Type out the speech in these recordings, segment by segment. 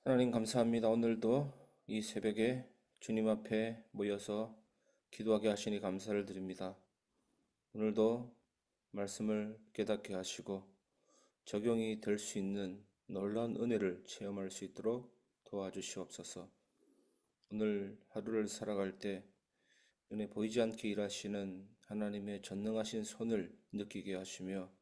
하나님 감사합니다. 오늘도 이 새벽에 주님 앞에 모여서 기도하게 하시니 감사를 드립니다. 오늘도 말씀을 깨닫게 하시고 적용이 될 수 있는 놀라운 은혜를 체험할 수 있도록 도와주시옵소서. 오늘 하루를 살아갈 때 눈에 보이지 않게 일하시는 하나님의 전능하신 손을 느끼게 하시며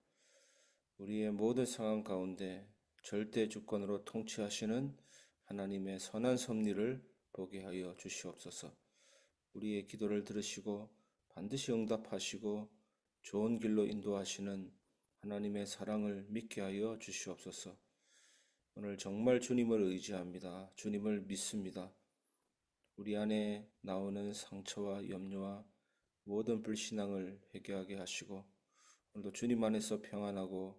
우리의 모든 상황 가운데 절대 주권으로 통치하시는 하나님의 선한 섭리를 보게 하여 주시옵소서. 우리의 기도를 들으시고 반드시 응답하시고 좋은 길로 인도하시는 하나님의 사랑을 믿게 하여 주시옵소서. 오늘 정말 주님을 의지합니다. 주님을 믿습니다. 우리 안에 나오는 상처와 염려와 모든 불신앙을 회개하게 하시고 오늘도 주님 안에서 평안하고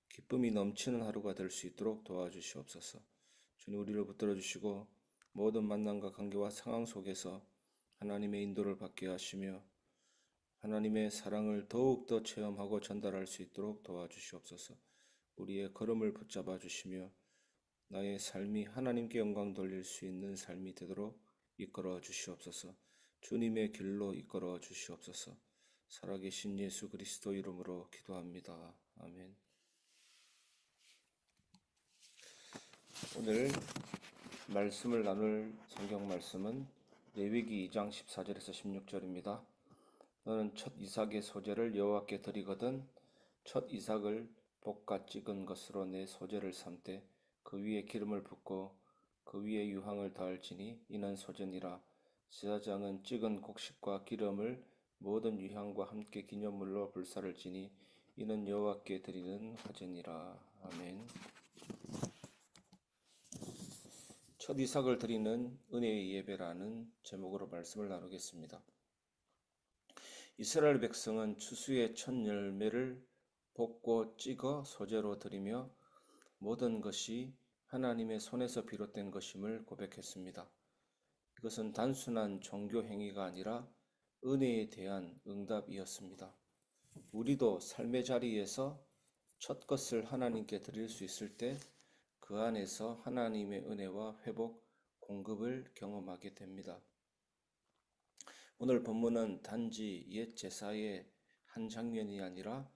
기쁨이 넘치는 하루가 될 수 있도록 도와주시옵소서. 주님 우리를 붙들어 주시고 모든 만남과 관계와 상황 속에서 하나님의 인도를 받게 하시며 하나님의 사랑을 더욱더 체험하고 전달할 수 있도록 도와주시옵소서. 우리의 걸음을 붙잡아 주시며 나의 삶이 하나님께 영광 돌릴 수 있는 삶이 되도록 이끌어 주시옵소서. 주님의 길로 이끌어 주시옵소서. 살아계신 예수 그리스도 이름으로 기도합니다. 아멘. 오늘 말씀을 나눌 성경 말씀은 레위기 2장 14절에서 16절입니다. 너는 첫 이삭의 소재를 여호와께 드리거든 첫 이삭을 볶아 찍은 것으로 내 소재를 삼되 그 위에 기름을 붓고 그 위에 유황을 더할지니 이는 소재니라. 제사장은 찍은 곡식과 기름을 모든 유향과 함께 기념물로 불사를 지니 이는 여호와께 드리는 화제니라. 아멘. 첫 이삭을 드리는 은혜의 예배라는 제목으로 말씀을 나누겠습니다. 이스라엘 백성은 추수의 첫 열매를 볶고 찍어 소재로 드리며 모든 것이 하나님의 손에서 비롯된 것임을 고백했습니다. 이것은 단순한 종교 행위가 아니라 은혜에 대한 응답이었습니다. 우리도 삶의 자리에서 첫 것을 하나님께 드릴 수 있을 때 그 안에서 하나님의 은혜와 회복, 공급을 경험하게 됩니다. 오늘 본문은 단지 옛 제사의 한 장면이 아니라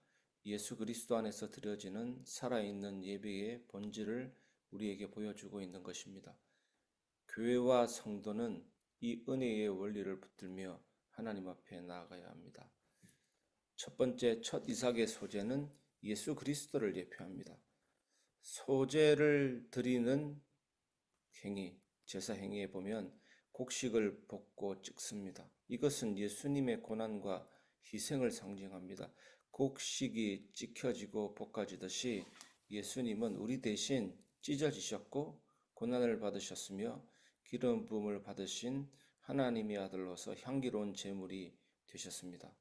예수 그리스도 안에서 드려지는 살아있는 예배의 본질을 우리에게 보여주고 있는 것입니다. 교회와 성도는 이 은혜의 원리를 붙들며 하나님 앞에 나아가야 합니다. 첫 번째, 첫 이삭의 소재는 예수 그리스도를 예표합니다. 소재를 드리는 행위, 제사 행위에 보면 곡식을 볶고 찍습니다. 이것은 예수님의 고난과 희생을 상징합니다. 곡식이 찍혀지고 볶아지듯이 예수님은 우리 대신 찢어지셨고 고난을 받으셨으며 기름 부음을 받으신 하나님의 아들로서 향기로운 제물이 되셨습니다.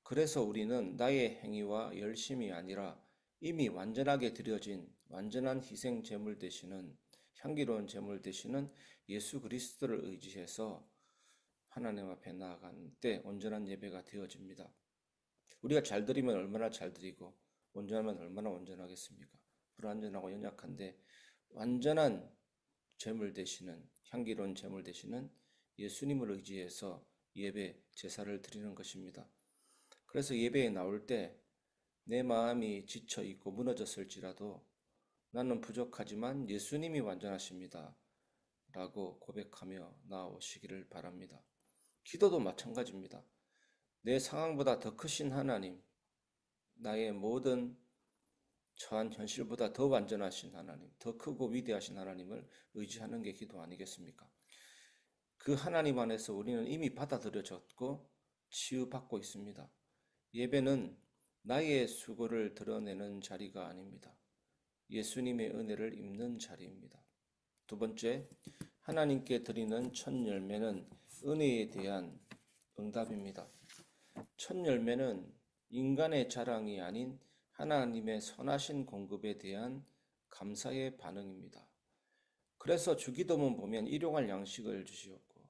그래서 우리는 나의 행위와 열심이 아니라 이미 완전하게 드려진 완전한 희생 제물 되시는 향기로운 제물 되시는 예수 그리스도를 의지해서 하나님 앞에 나아가는 때 온전한 예배가 되어집니다. 우리가 잘 드리면 얼마나 잘 드리고 온전하면 얼마나 온전하겠습니까? 불완전하고 연약한데 완전한 제물 되시는 향기로운 제물 되시는 예수님을 의지해서 예배 제사를 드리는 것입니다. 그래서 예배에 나올 때 내 마음이 지쳐 있고 무너졌을지라도 나는 부족하지만 예수님이 완전하십니다. 라고 고백하며 나오시기를 바랍니다. 기도도 마찬가지입니다. 내 상황보다 더 크신 하나님, 나의 모든 처한 현실보다 더 완전하신 하나님, 더 크고 위대하신 하나님을 의지하는 게 기도 아니겠습니까? 그 하나님 안에서 우리는 이미 받아들여졌고 치유받고 있습니다. 예배는 나의 수고를 드러내는 자리가 아닙니다. 예수님의 은혜를 입는 자리입니다. 두 번째, 하나님께 드리는 첫 열매는 은혜에 대한 응답입니다. 첫 열매는 인간의 자랑이 아닌 하나님의 선하신 공급에 대한 감사의 반응입니다. 그래서 주기도문 보면 일용할 양식을 주시었고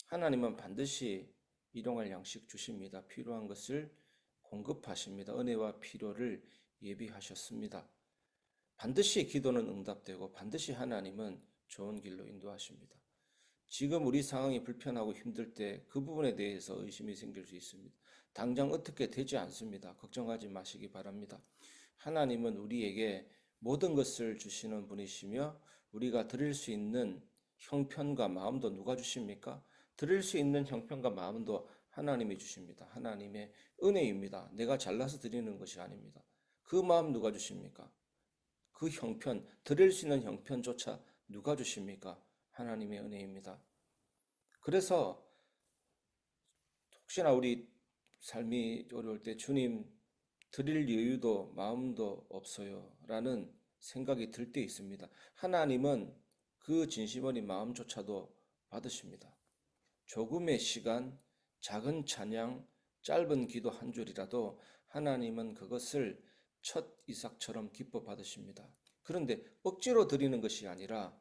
하나님은 반드시 일용할 양식 주십니다. 필요한 것을 공급하십니다. 은혜와 필요를 예비하셨습니다. 반드시 기도는 응답되고 반드시 하나님은 좋은 길로 인도하십니다. 지금 우리 상황이 불편하고 힘들 때 그 부분에 대해서 의심이 생길 수 있습니다. 당장 어떻게 되지 않습니다. 걱정하지 마시기 바랍니다. 하나님은 우리에게 모든 것을 주시는 분이시며 우리가 드릴 수 있는 형편과 마음도 누가 주십니까? 드릴 수 있는 형편과 마음도 하나님이 주십니다. 하나님의 은혜입니다. 내가 잘나서 드리는 것이 아닙니다. 그 마음 누가 주십니까? 그 형편, 드릴 수 있는 형편조차 누가 주십니까? 하나님의 은혜입니다. 그래서 혹시나 우리 삶이 어려울 때 주님 드릴 여유도 마음도 없어요 라는 생각이 들 때 있습니다. 하나님은 그 진심 어린 마음조차도 받으십니다. 조금의 시간, 작은 찬양, 짧은 기도 한 줄이라도 하나님은 그것을 첫 이삭처럼 기뻐 받으십니다. 그런데 억지로 드리는 것이 아니라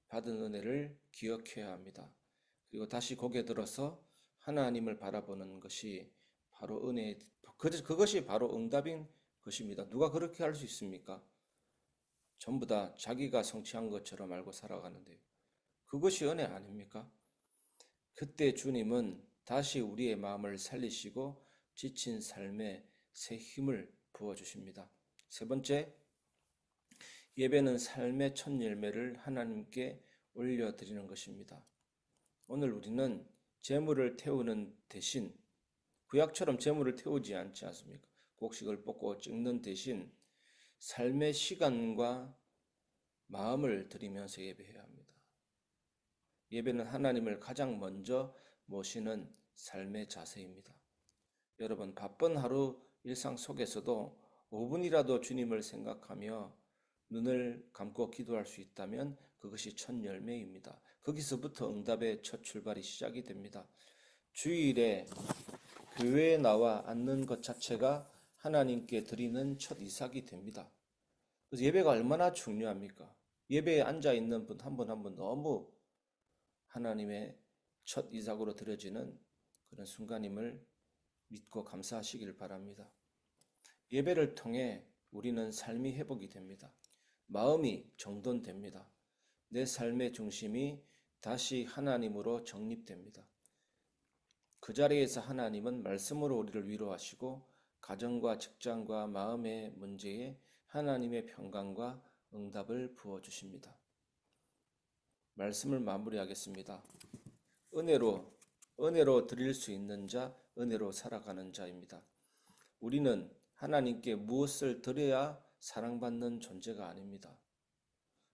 받은 은혜를 기억해야 합니다. 그리고 다시 고개 들어서 하나님을 바라보는 것이 바로 은혜, 그것이 바로 응답인 것입니다. 누가 그렇게 할 수 있습니까? 전부 다 자기가 성취한 것처럼 알고 살아가는데요. 그것이 은혜 아닙니까? 그때 주님은 다시 우리의 마음을 살리시고 지친 삶에 새 힘을 부어주십니다. 세 번째, 예배는 삶의 첫 열매를 하나님께 올려드리는 것입니다. 오늘 우리는 재물을 태우는 대신 구약처럼 재물을 태우지 않지 않습니까? 곡식을 뽑고 찍는 대신 삶의 시간과 마음을 드리면서 예배해야 합니다. 예배는 하나님을 가장 먼저 모시는 삶의 자세입니다. 여러분, 바쁜 하루 일상 속에서도 5분이라도 주님을 생각하며 눈을 감고 기도할 수 있다면 그것이 첫 열매입니다. 거기서부터 응답의 첫 출발이 시작이 됩니다. 주일에 교회에 나와 앉는 것 자체가 하나님께 드리는 첫 이삭이 됩니다. 그래서 예배가 얼마나 중요합니까? 예배에 앉아 있는 분 한 분 한 분 너무 하나님의 첫 이삭으로 드려지는 그런 순간임을 믿고 감사하시길 바랍니다. 예배를 통해 우리는 삶이 회복이 됩니다. 마음이 정돈됩니다. 내 삶의 중심이 다시 하나님으로 정립됩니다. 그 자리에서 하나님은 말씀으로 우리를 위로하시고 가정과 직장과 마음의 문제에 하나님의 평강과 응답을 부어주십니다. 말씀을 마무리하겠습니다. 은혜로 드릴 수 있는 자, 은혜로 살아가는 자입니다. 우리는 하나님께 무엇을 드려야 사랑받는 존재가 아닙니다.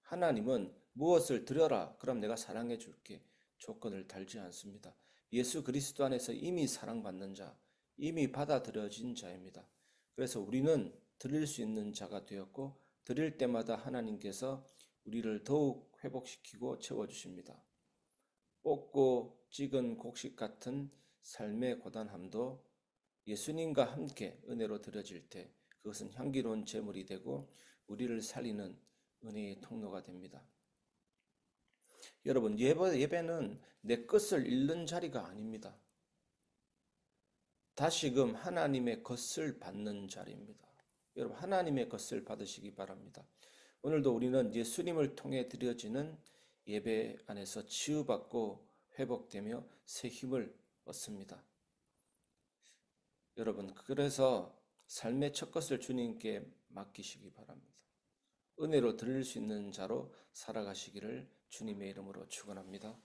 하나님은 무엇을 드려라, 그럼 내가 사랑해 줄게. 조건을 달지 않습니다. 예수 그리스도 안에서 이미 사랑받는 자, 이미 받아들여진 자입니다. 그래서 우리는 드릴 수 있는 자가 되었고, 드릴 때마다 하나님께서 우리를 더욱 회복시키고 채워주십니다. 뽑고 찍은 곡식 같은 삶의 고단함도 예수님과 함께 은혜로 드려질 때 그것은 향기로운 제물이 되고 우리를 살리는 은혜의 통로가 됩니다. 여러분, 예배는 내 것을 잃는 자리가 아닙니다. 다시금 하나님의 것을 받는 자리입니다. 여러분, 하나님의 것을 받으시기 바랍니다. 오늘도 우리는 예수님을 통해 드려지는 예배 안에서 치유받고 회복되며 새 힘을 얻습니다. 여러분, 그래서 삶의 첫 것을 주님께 맡기시기 바랍니다. 은혜로 드릴 수 있는 자로 살아가시기를 주님의 이름으로 축원합니다.